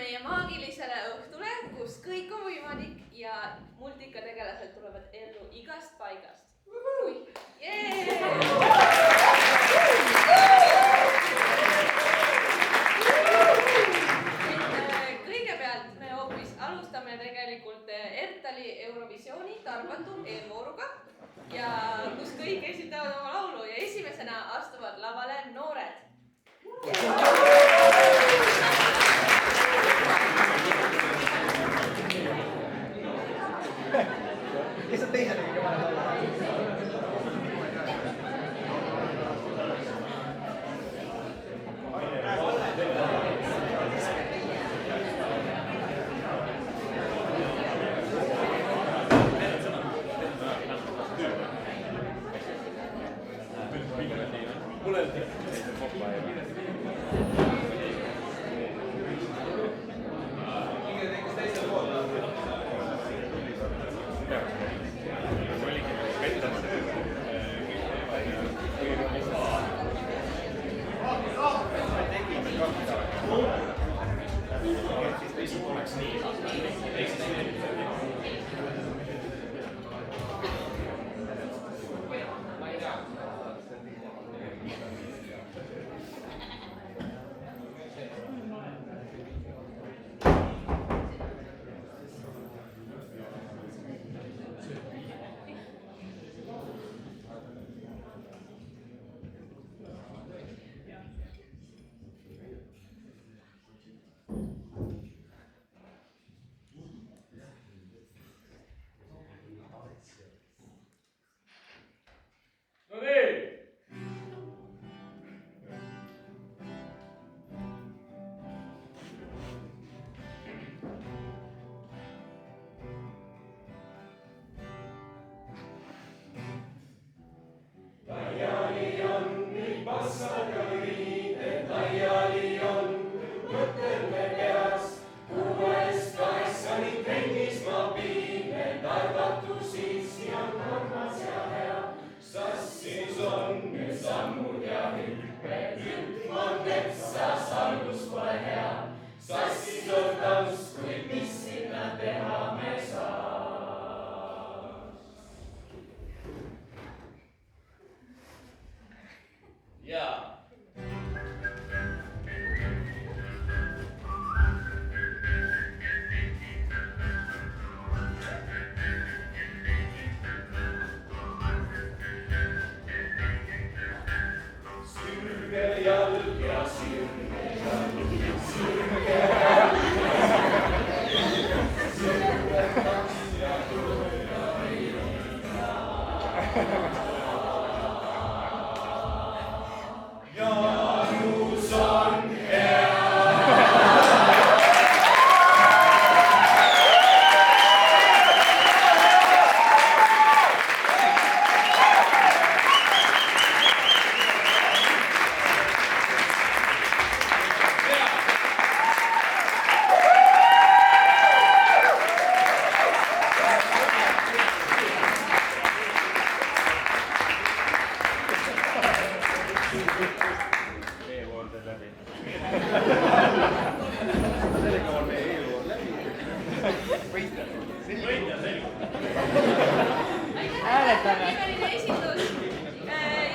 meie maagilisele õhtule, kus kõik on võimalik ja multikategelased tulevad ellu igast paigast. Kõigepealt me hoopis alustame tegelikult Ertali Eurovisiooni Tarvatu eelvooruga ja kus kõik esitavad oma laulu ja esimesena astuvad lavale noored. Kes on teisele kõige vanem olla?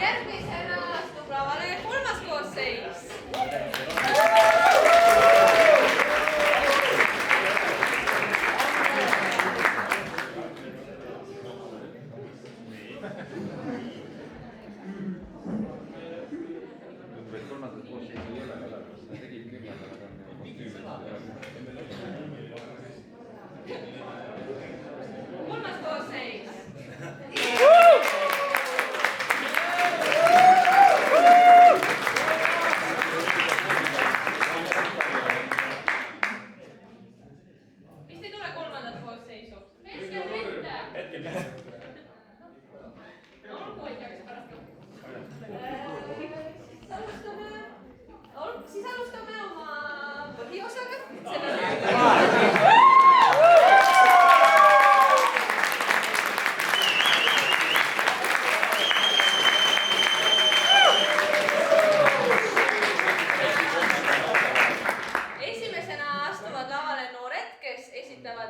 Järgmisena astub lavale kolmas koosseis. Kolmas koosseis.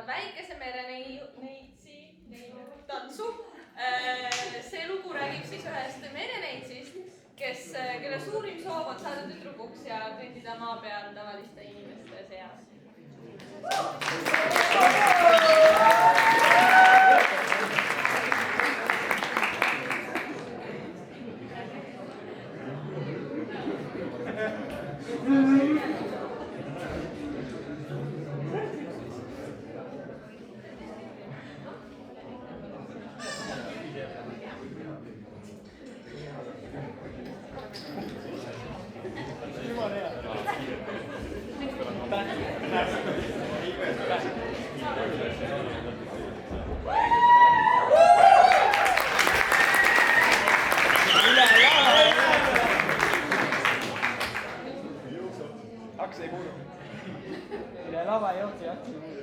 tantsivad väikese mereneitsi tantsu. See lugu räägib siis ühest mereneitsist, kelle suurim soov on saada tüdrukuks ja kõndida maa peal tavaliste inimeste seas. Aks ei kuulu. Üle lava ei jookse ja aks ei kuulu.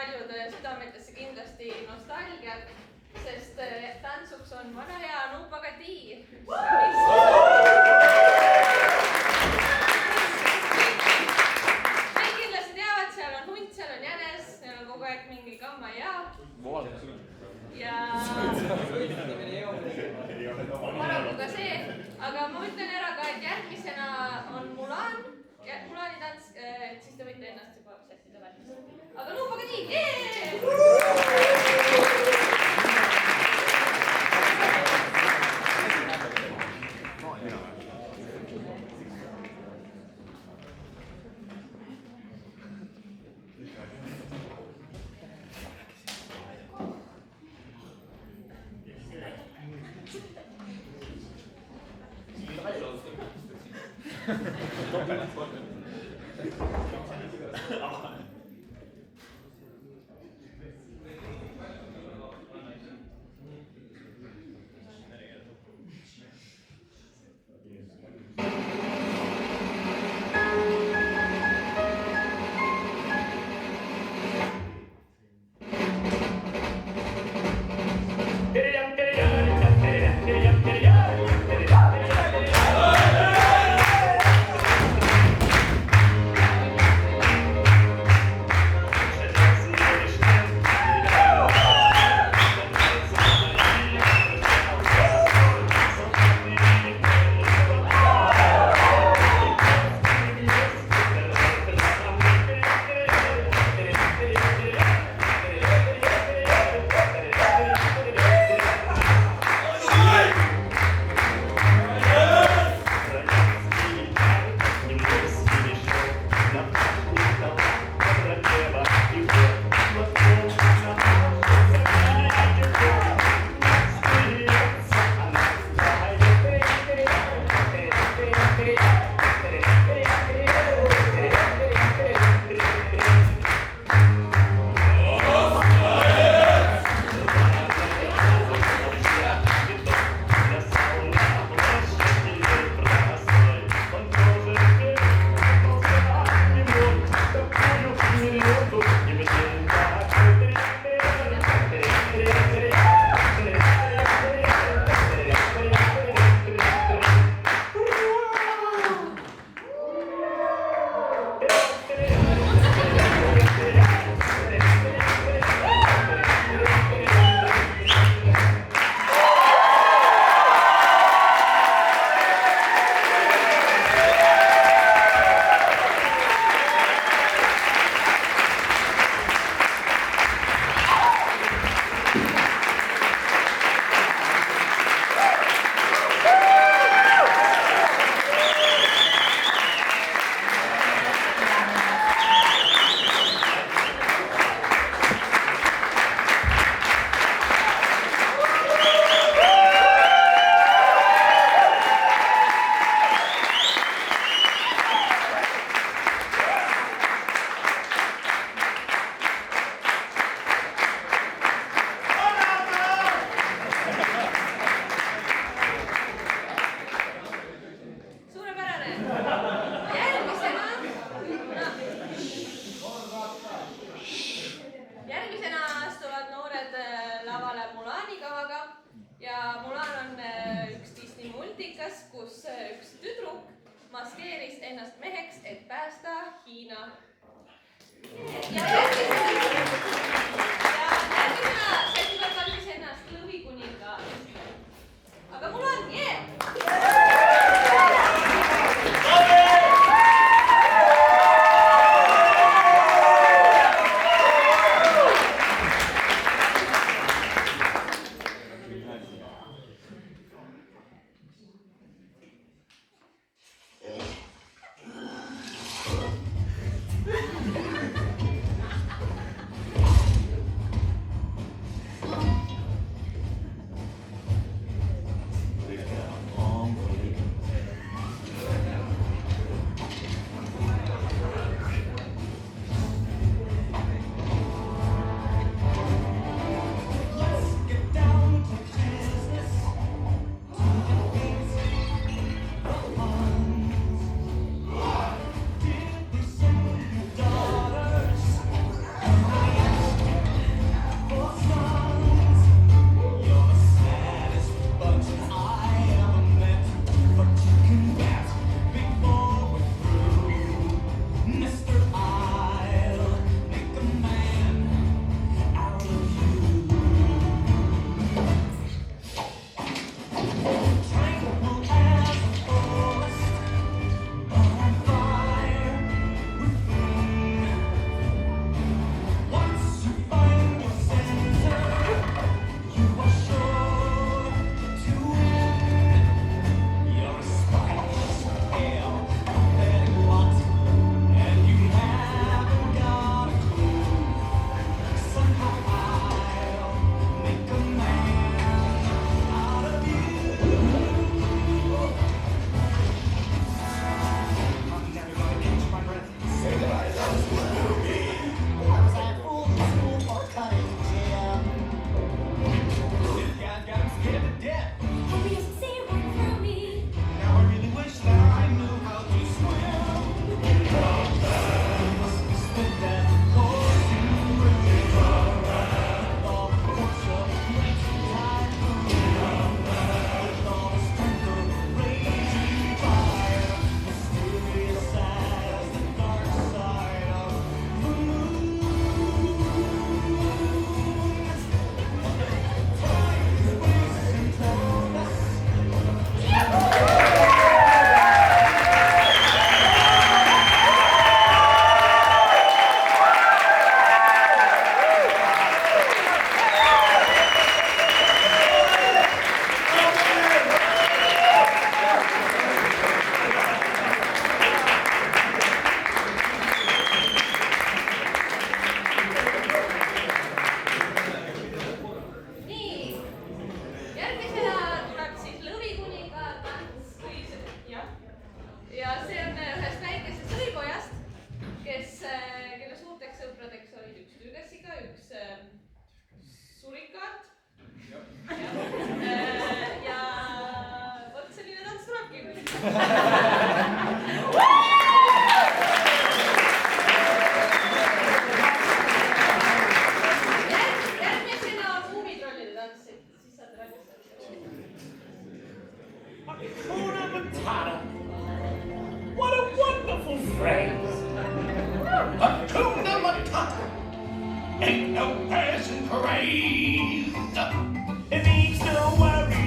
paljude südametesse kindlasti nostalgiat, sest tantsuks on vana hea Nupagati. Kõik kindlasti teavad, seal on hunt, seal on jänes, seal on kogu aeg mingi kamma ja. Ja paraku ka see, aga ma ütlen ära ka, et järgmisena on Mulani tants, siis te võite ennast juba sättida valmis. Aga Nupagati, maskeeris ennast meheks, et päästa Hiina. Ja järgmisena sätivad valmis ennast lõvikuninga. Aga mul on, Ain't no passing craze. It needs no worries.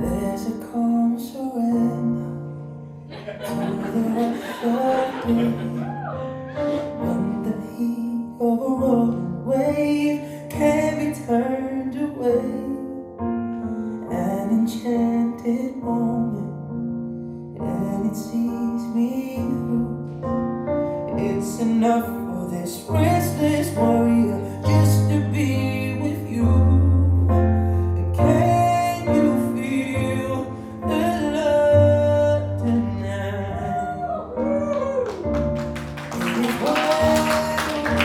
There's a calm surrender to the rush of day when the heat of a rolling wave can be turned away. An enchanted moment, and it sees me through. It's enough for this restless warrior just to be with you. Can you feel the love tonight? It is what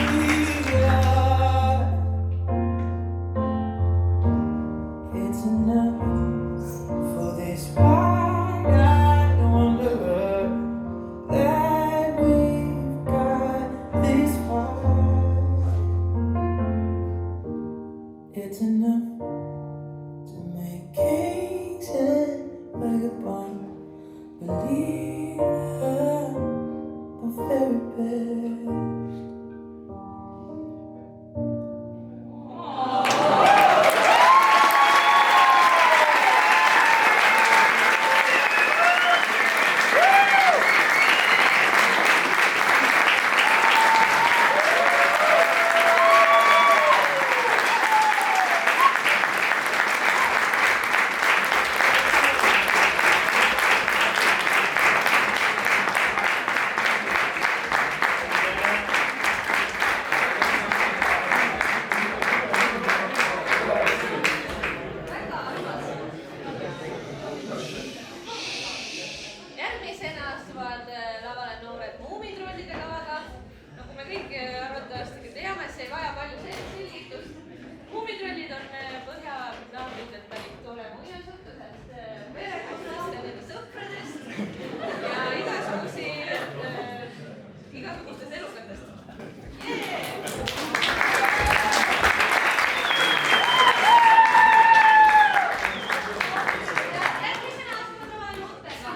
we are. It's enough for this wide-eyed wanderer that we've got this far. It's enough to make kings and vagabonds believe the very best. Järgmisena astuvad lavale noored muumitrollide kavaga. Nagu me kõik arvatavasti ka teame, see ei vaja palju selgitust. Muumitrollid on põhjanaabritelt pärit tore muinasjutusest, perekonnast ja nende sõpradest ja igasugustest elukatest. Järgmisena astuvad lavale noortega.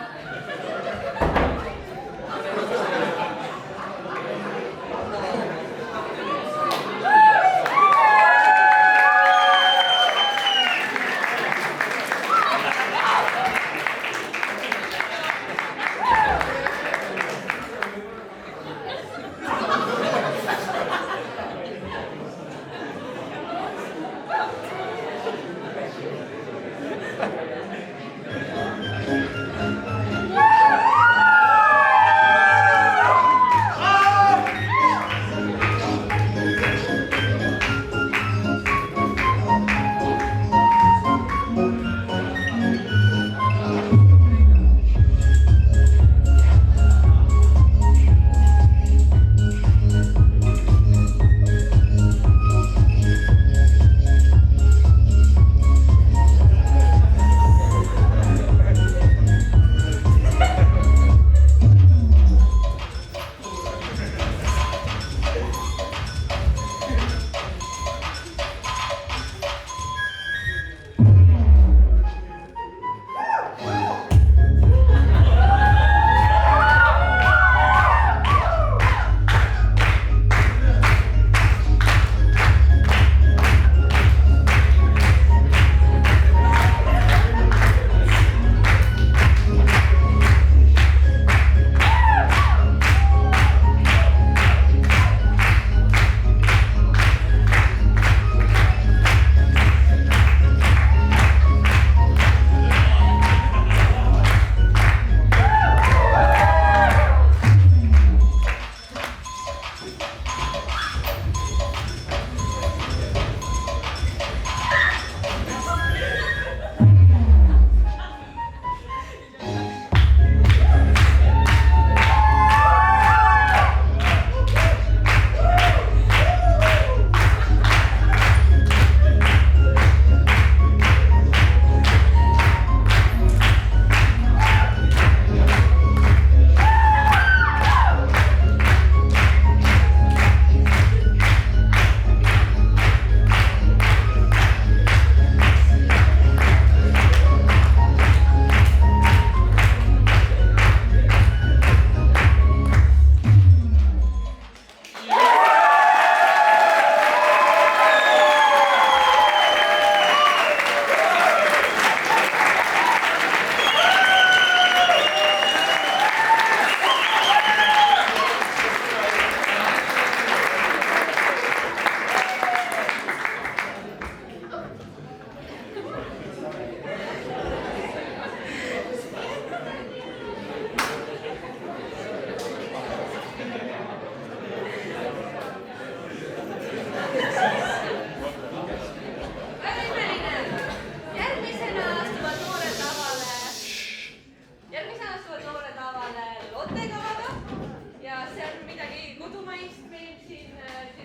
maist meil siin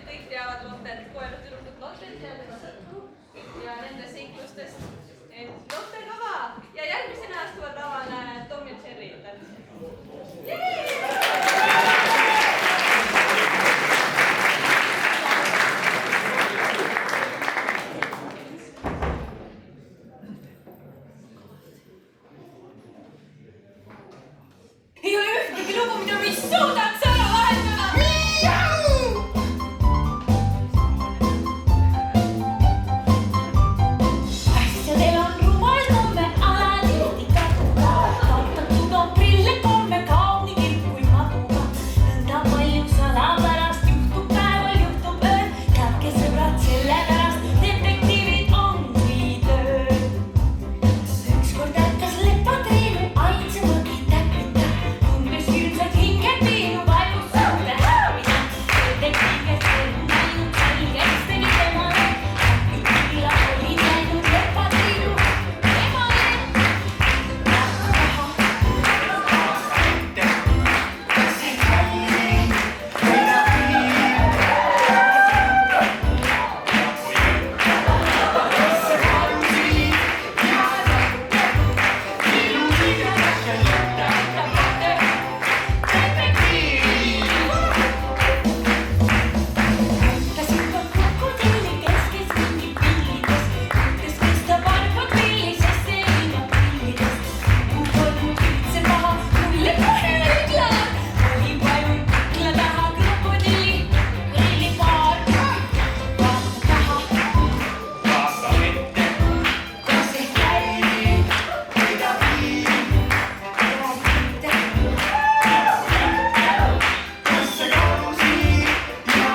kõik teavad Lottet, koeru tüdrukut Lottet ja tema sõpru ja nende seiklustest. Lotte kava ja järgmisena astuvad lavale Tom ja Jerry. Ei ole ühtegi lugu, mida me ei suudaks ära lahendada. Asjadel on rumal komme, alatihti kaduda. Kaotatud on prille komme, kaob nii kirk kui maduga. Nõnda palju salapärast juhtub päeval, juhtub ööl. Käbke sõbrad sellepärast, detektiivid ongi töö. Ükskord ärkas lepatriinu, ainsa mõgi täpita. Tundes hirmsad hinged viinu, vaevus suurde hävida. Detektiivid on näinud selgeks, tegi temale. Külla olid läinud lepatriinu, temale. Tasin ka krokodilli keskes mingi pillides. Mõttes mõista varvad villisesse ilma pillidest. Mu polnud üldse paha, mulle kohe õiglaan. Oli vajunud kukla taha krokodilli grillipaar. Vaata taha, Vaata ette, kas see käib, võidab viib, teab mitte. kas see kausi ja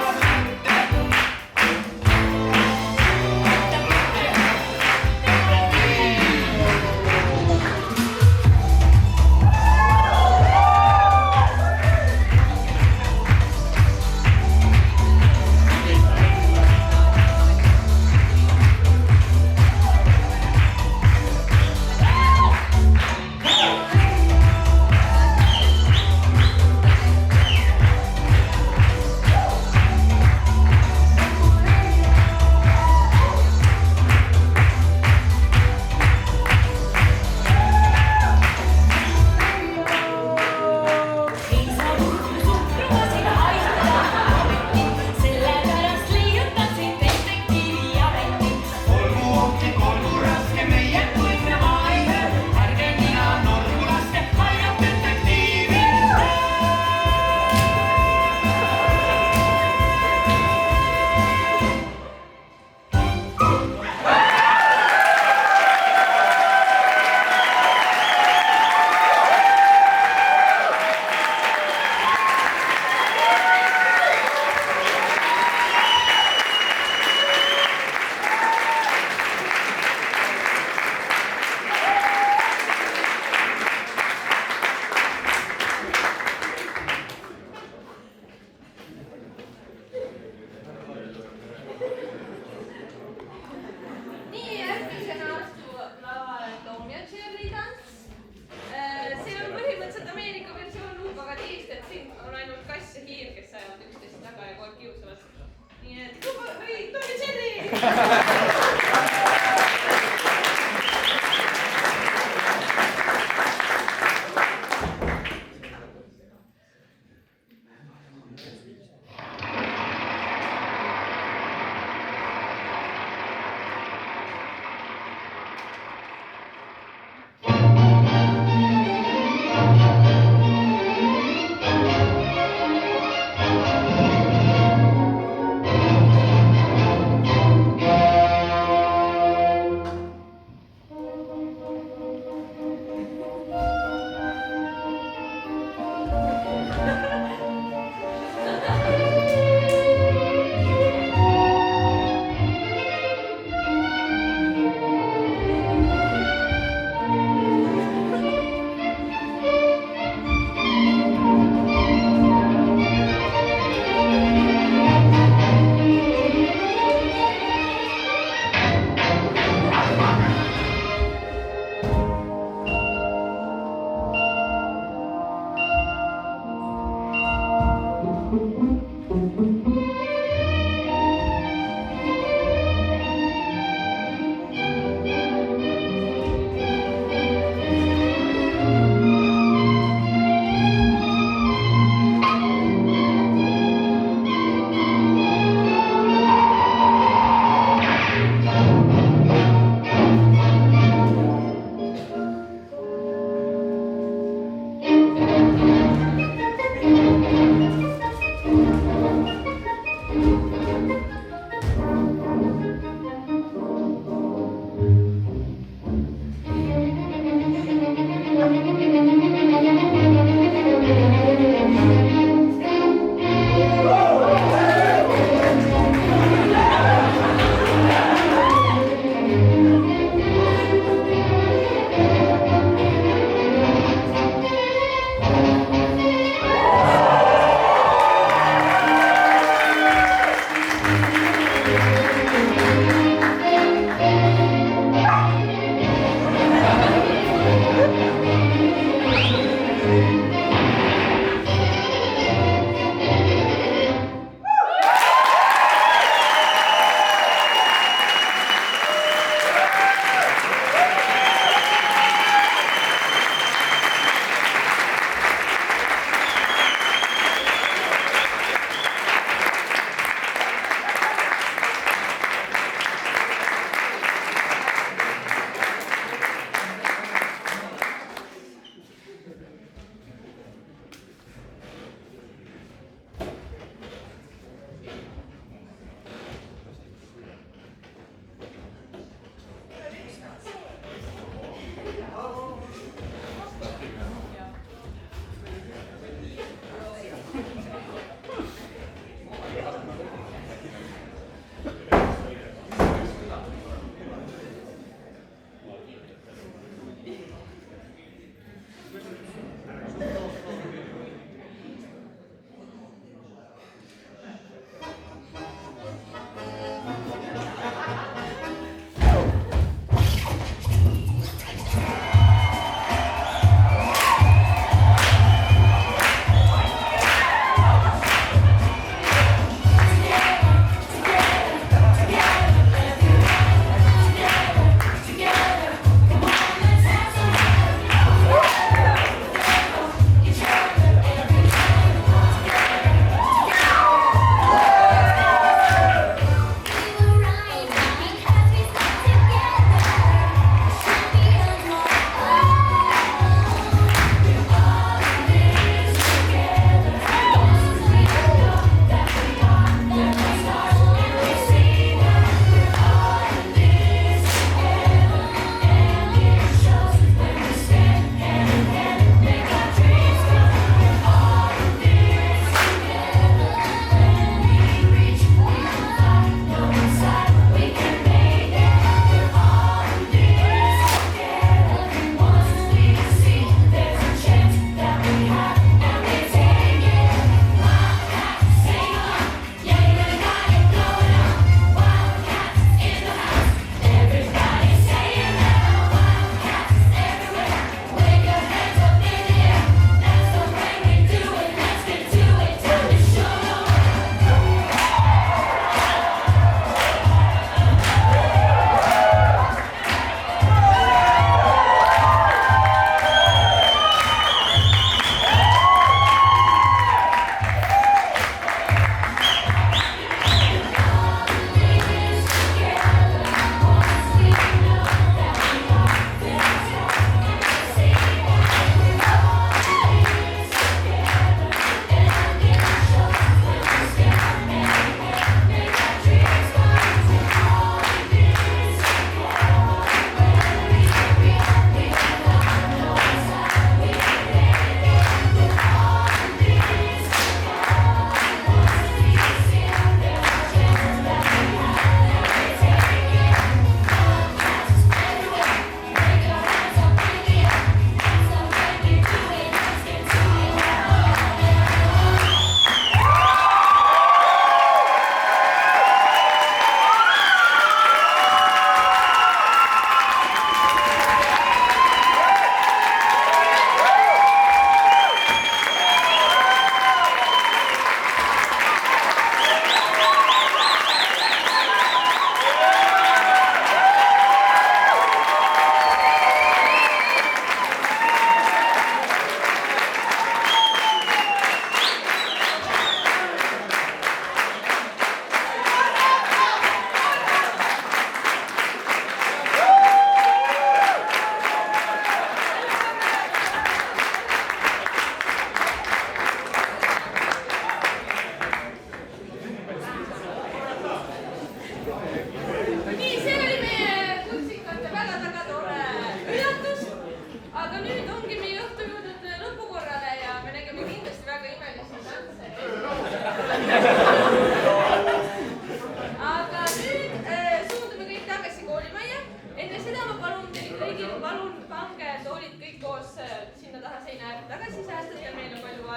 Ei saa suhkrumasin haistada ameti, sellepärast leiutasin detektiivi ameti. olgu ohtlik, olgu raske, meie võime vaid. Ärge nina nurgu laske, ainult detektiivi. Nii, järgmisena astuvad lavale Tom ja Jerry tants. See on põhimõtteliselt Ameerika versioon Luupaga tiist, et siin on ainult kass ja hiir, kes ajavad üksteist taga ja kogu aeg kiusavad. Nii et Tom ja Jerry!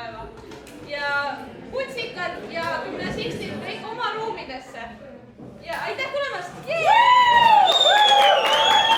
vaeva. Ja putsikad ja gümnasistid